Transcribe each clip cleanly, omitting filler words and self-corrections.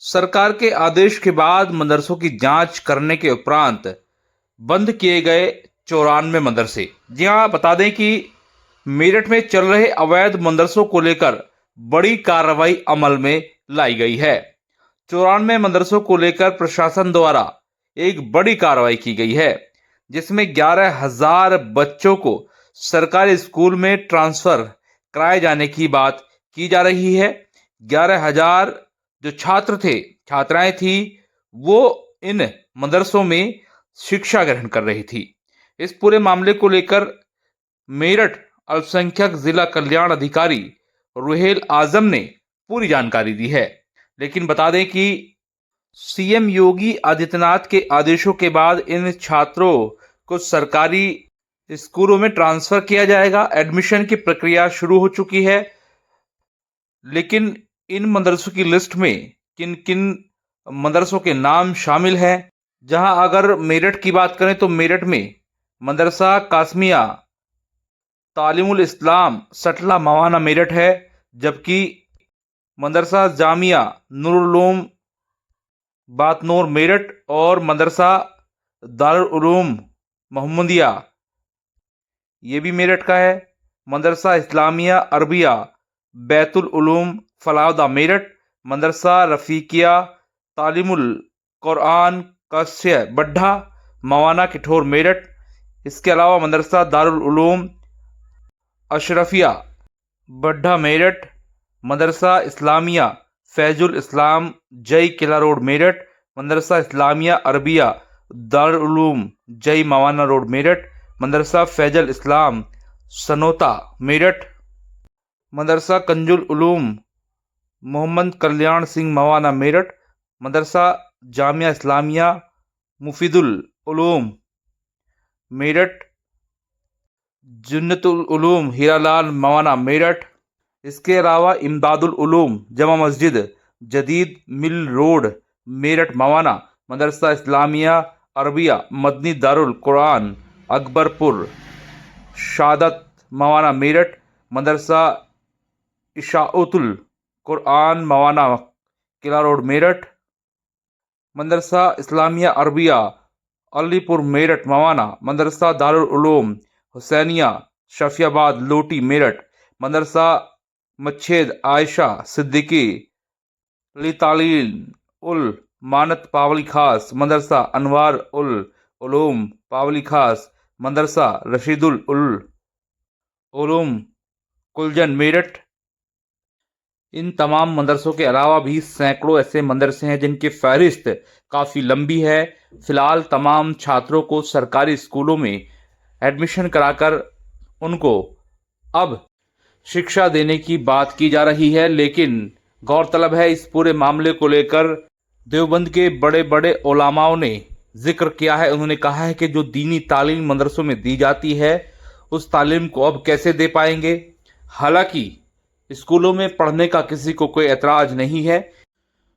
सरकार के आदेश के बाद मदरसों की जांच करने के उपरांत बंद किए गए 94 मदरसे। जी हाँ, बता दें कि मेरठ में चल रहे अवैध मदरसों को लेकर बड़ी कार्रवाई अमल में लाई गई है। 94 मदरसों को लेकर प्रशासन द्वारा एक बड़ी कार्रवाई की गई है, जिसमें 11,000 बच्चों को सरकारी स्कूल में ट्रांसफर कराए जाने की बात की जा रही है। 11,000 जो छात्र थे, छात्राएं थी, वो इन मदरसों में शिक्षा ग्रहण कर रही थी। इस पूरे मामले को लेकर मेरठ अल्पसंख्यक जिला कल्याण अधिकारी रुहेल आजम ने पूरी जानकारी दी है। लेकिन बता दें कि सीएम योगी आदित्यनाथ के आदेशों के बाद इन छात्रों को सरकारी स्कूलों में ट्रांसफर किया जाएगा। एडमिशन की प्रक्रिया शुरू हो चुकी है, लेकिन इन मदरसों की लिस्ट में किन किन मदरसों के नाम शामिल हैं। जहां अगर मेरठ की बात करें तो मेरठ में मदरसा कासमिया तालीमुल इस्लाम सटला मवाना मेरठ है, जबकि मदरसा जामिया नूरुल उलूम बातनूर मेरठ और मदरसा दारुल उलूम मोहम्मदिया ये भी मेरठ का है। मदरसा इस्लामिया अरबिया बैतुल उलूम फलावदा मेरठ, मदरसा रफीकिया तालीमुल कुरान कस्य बड्ढा मवाना किठोर मेरठ। इसके अलावा मदरसा दारुल उलूम अशरफिया बड्ढा मेरठ, मदरसा इस्लामिया फैजुल इस्लाम जय किला रोड मेरठ, मदरसा इस्लामिया अरबिया दारुल उलूम जय मवाना रोड मेरठ, मदरसा फैजल इस्लाम सनोता मेरठ, मदरसा कंजुल उलूम मोहम्मद कल्याण सिंह मवाना मेरठ, मदरसा जामिया इस्लामिया मुफीदुल उलूम मेरठ, जन्नतुल उलूम हीरालाल मवाना मेरठ। इसके अलावा इमदादुल उलूम जमा मस्जिद जदीद मिल रोड मेरठ मवाना, मदरसा इस्लामिया अरबिया मदनी दारुल कुरान अकबरपुर शादत मवाना मेरठ, मदरसा इशाउतुल कुरान मवाना किला रोड मेरठ, मदरसा इस्लामिया अरबिया अलीपुर मेरठ मवाना, मदरसा दारुल उलूम हुसैनिया शफियाबाद लोटी मेरठ, मदरसा मच्छेद आयशा सिद्दीकी लितालील उल मानत पावली खास, मदरसा अनवार उल उलूम पावली खास, मदरसा रशीदुल उल उलूम कुलजन मेरठ। इन तमाम मदरसों के अलावा भी सैकड़ों ऐसे मदरसे हैं जिनकी फहरिस्त काफ़ी लंबी है। फिलहाल तमाम छात्रों को सरकारी स्कूलों में एडमिशन कराकर उनको अब शिक्षा देने की बात की जा रही है। लेकिन गौरतलब है, इस पूरे मामले को लेकर देवबंद के बड़े बड़े उलामाओं ने जिक्र किया है। उन्होंने कहा है कि जो दीनी तालीम मदरसों में दी जाती है, उस तालीम को अब कैसे दे पाएंगे। हालांकि स्कूलों में पढ़ने का किसी को कोई एतराज नहीं है,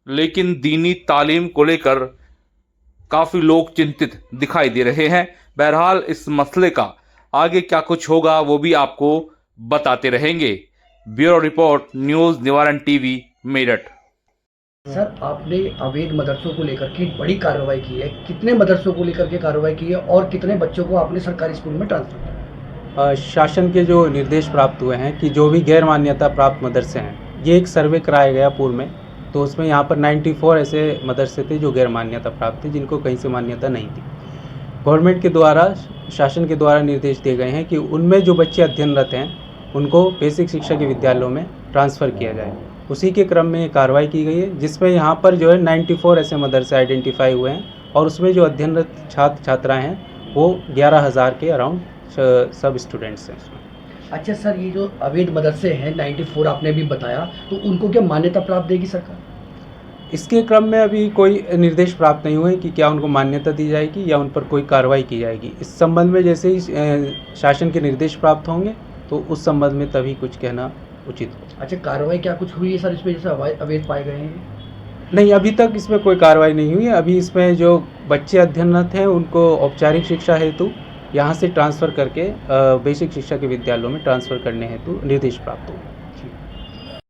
लेकिन दीनी तालीम को लेकर काफ़ी लोग चिंतित दिखाई दे रहे हैं। बहरहाल इस मसले का आगे क्या कुछ होगा वो भी आपको बताते रहेंगे। ब्यूरो रिपोर्ट, न्यूज़ निवारण टीवी, मेरठ। सर, आपने अवैध मदरसों को लेकर के बड़ी कार्रवाई की है। कितने मदरसों को लेकर के कार्रवाई की है और कितने बच्चों को आपने सरकारी स्कूल में ट्रांसफर किया? शासन के जो निर्देश प्राप्त हुए हैं कि जो भी गैर मान्यता प्राप्त मदरसे हैं, ये एक सर्वे कराया गया पूर्व में, तो उसमें यहाँ पर 94 ऐसे मदरसे थे जो गैर मान्यता प्राप्त थे, जिनको कहीं से मान्यता नहीं थी। गवर्नमेंट के द्वारा, शासन के द्वारा निर्देश दिए गए हैं कि उनमें जो बच्चे अध्ययनरत हैं उनको बेसिक शिक्षा के विद्यालयों में ट्रांसफ़र किया जाए। उसी के क्रम में कार्रवाई की गई है, जिसमें यहाँ पर जो है 94 ऐसे मदरसे आइडेंटिफाई हुए हैं और उसमें जो अध्ययनरत छात्र छात्राएँ हैं वो 11,000 के अराउंड सब स्टूडेंट्स हैं। अच्छा सर, ये जो अवैध मदरसे हैं 94 आपने भी बताया, तो उनको क्या मान्यता प्राप्त देगी सरकार? इसके क्रम में अभी कोई निर्देश प्राप्त नहीं हुए कि क्या उनको मान्यता दी जाएगी या उन पर कोई कार्रवाई की जाएगी। इस संबंध में जैसे ही शासन के निर्देश प्राप्त होंगे तो उस संबंध में तभी कुछ कहना उचित हो। अच्छा, कार्रवाई क्या कुछ हुई है सर इसमें, जैसे अवैध पाए गए हैं? नहीं, अभी तक इसमें कोई कार्रवाई नहीं हुई है। अभी इसमें जो बच्चे अध्ययनरत हैं उनको औपचारिक शिक्षा हेतु यहाँ से ट्रांसफ़र करके बेसिक शिक्षा के विद्यालयों में ट्रांसफ़र करने हेतु निर्देश प्राप्त हुए।